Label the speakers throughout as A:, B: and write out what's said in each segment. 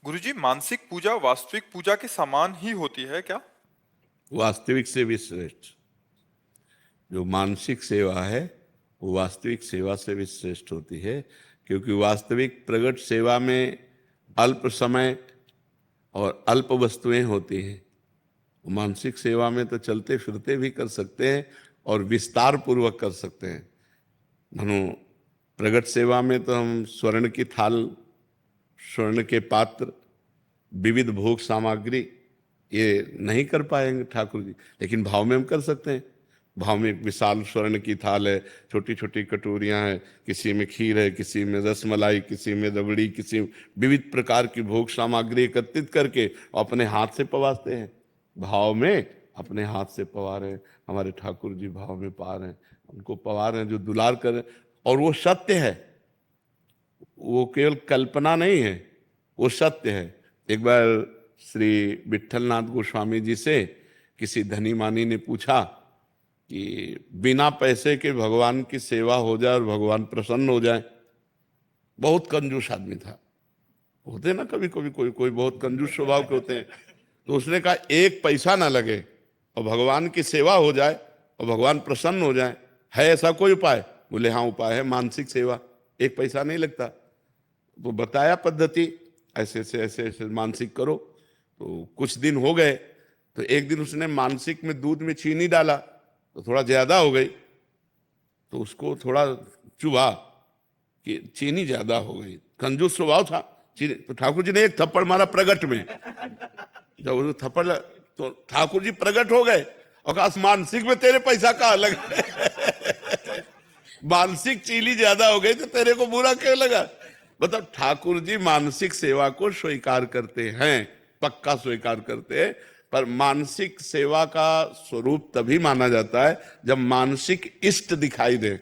A: गुरुजी, मानसिक पूजा वास्तविक पूजा के समान ही होती है क्या?
B: वास्तविक से भी श्रेष्ठ। जो मानसिक सेवा है वो वास्तविक सेवा से भी श्रेष्ठ होती है, क्योंकि वास्तविक प्रगट सेवा में अल्प समय और अल्प वस्तुएं होती हैं। मानसिक सेवा में तो चलते फिरते भी कर सकते हैं और विस्तार पूर्वक कर सकते हैं। मानो प्रगट सेवा में तो हम स्वर्ण की थाल, स्वर्ण के पात्र, विविध भोग सामग्री ये नहीं कर पाएंगे ठाकुर जी, लेकिन भाव में हम कर सकते हैं। भाव में एक विशाल स्वर्ण की थाल है, छोटी छोटी कटोरियां हैं, किसी में खीर है, किसी में रसमलाई, किसी में रबड़ी, किसी में विविध प्रकार की भोग सामग्री एकत्रित करके अपने हाथ से पवाते हैं। भाव में अपने हाथ से पवा रहे हैं। हमारे ठाकुर जी भाव में पा रहे हैं, उनको पवा रहे हैं जो दुलार कर रहे हैं। और वो सत्य है, वो केवल कल्पना नहीं है, वो सत्य है। एक बार श्री विट्ठलनाथ गोस्वामी जी से किसी धनी मानी ने पूछा कि बिना पैसे के भगवान की सेवा हो जाए और भगवान प्रसन्न हो जाए। बहुत कंजूस आदमी था, होते ना कभी कभी कोई कोई बहुत कंजूस स्वभाव के होते हैं। तो उसने कहा एक पैसा ना लगे और भगवान की सेवा हो जाए और भगवान प्रसन्न हो जाए, है ऐसा कोई उपाय? बोले हाँ उपाय है, मानसिक सेवा, एक पैसा नहीं लगता। तो बताया पद्धति, ऐसे ऐसे ऐसे ऐसे मानसिक करो। तो कुछ दिन हो गए, तो एक दिन उसने मानसिक में दूध में चीनी डाला तो थोड़ा ज्यादा हो गई, तो उसको थोड़ा चुभा कि चीनी ज्यादा हो गई। कंजूस स्वभाव था चीनी। तो ठाकुर जी ने एक थप्पड़ मारा प्रगट में। जब वो थप्पड़ तो ठाकुर जी प्रगट हो गए और कहा मानसिक में तेरे पैसा कहाँ लगा? मानसिक चीनी ज्यादा हो गई तो तेरे को बुरा क्यों लगा? मतलब ठाकुर जी मानसिक सेवा को स्वीकार करते हैं, पक्का स्वीकार करते हैं। पर मानसिक सेवा का स्वरूप तभी माना जाता है जब मानसिक इष्ट दिखाई दे।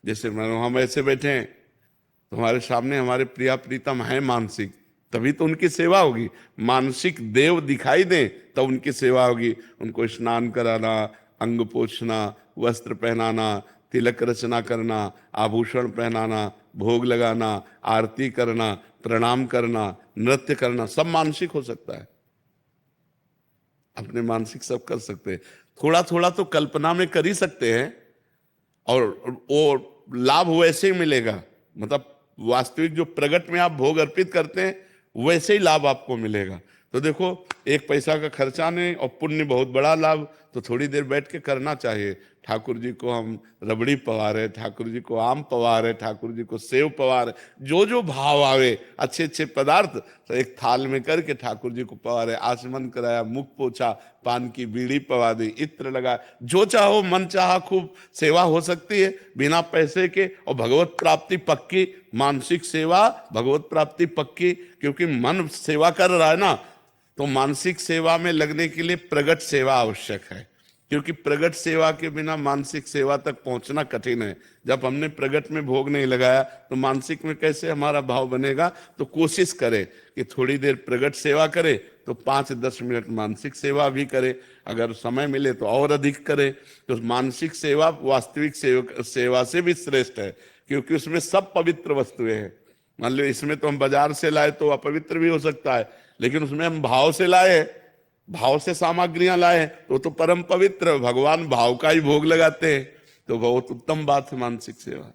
B: जैसे हम ऐसे बैठे हैं तो हमारे सामने हमारे प्रिया प्रीतम है मानसिक, तभी तो उनकी सेवा होगी। मानसिक देव दिखाई दे तब उनकी सेवा होगी। उनको स्नान कराना, अंग पोछना, वस्त्र पहनाना, तिलक रचना करना, आभूषण पहनाना, भोग लगाना, आरती करना, प्रणाम करना, नृत्य करना, सब मानसिक हो सकता है। अपने मानसिक सब कर सकते हैं। थोड़ा थोड़ा तो कल्पना में कर ही सकते हैं और वो लाभ वैसे ही मिलेगा। मतलब वास्तविक जो प्रगट में आप भोग अर्पित करते हैं वैसे ही लाभ आपको मिलेगा। तो देखो एक पैसा का खर्चा नहीं और पुण्य बहुत बड़ा लाभ, तो थोड़ी देर बैठ के करना चाहिए। ठाकुर जी को हम रबड़ी पवा रहे, ठाकुर जी को आम पवा रहे, ठाकुर जी को सेव पवा रहे, जो जो भाव आवे अच्छे अच्छे पदार्थ तो एक थाल में करके ठाकुर जी को पवा रहे। आचमन कराया, मुख पोछा, पान की बीड़ी पवा दी, इत्र लगा, जो चाहो मन चाहा खूब सेवा हो सकती है बिना पैसे के। और भगवत प्राप्ति पक्की, मानसिक सेवा भगवत प्राप्ति पक्की, क्योंकि मन सेवा कर रहा है ना। तो मानसिक सेवा में लगने के लिए प्रगट सेवा आवश्यक है, क्योंकि प्रगट सेवा के बिना मानसिक सेवा तक पहुंचना कठिन है। जब हमने प्रगट में भोग नहीं लगाया तो मानसिक में कैसे हमारा भाव बनेगा? तो कोशिश करें कि थोड़ी देर प्रगट सेवा करे तो 5-10 मिनट मानसिक सेवा भी करे। अगर समय मिले तो और अधिक करे। तो मानसिक सेवा वास्तविक सेवा से भी श्रेष्ठ है, क्योंकि उसमें सब पवित्र वस्तुएं हैं। मान लो इसमें तो हम बाजार से लाए तो अपवित्र भी हो सकता है, लेकिन उसमें हम भाव से लाए, भाव से सामग्रियां लाए तो परम पवित्र। भगवान भाव का ही भोग लगाते हैं, तो बहुत उत्तम बात है मानसिक सेवा।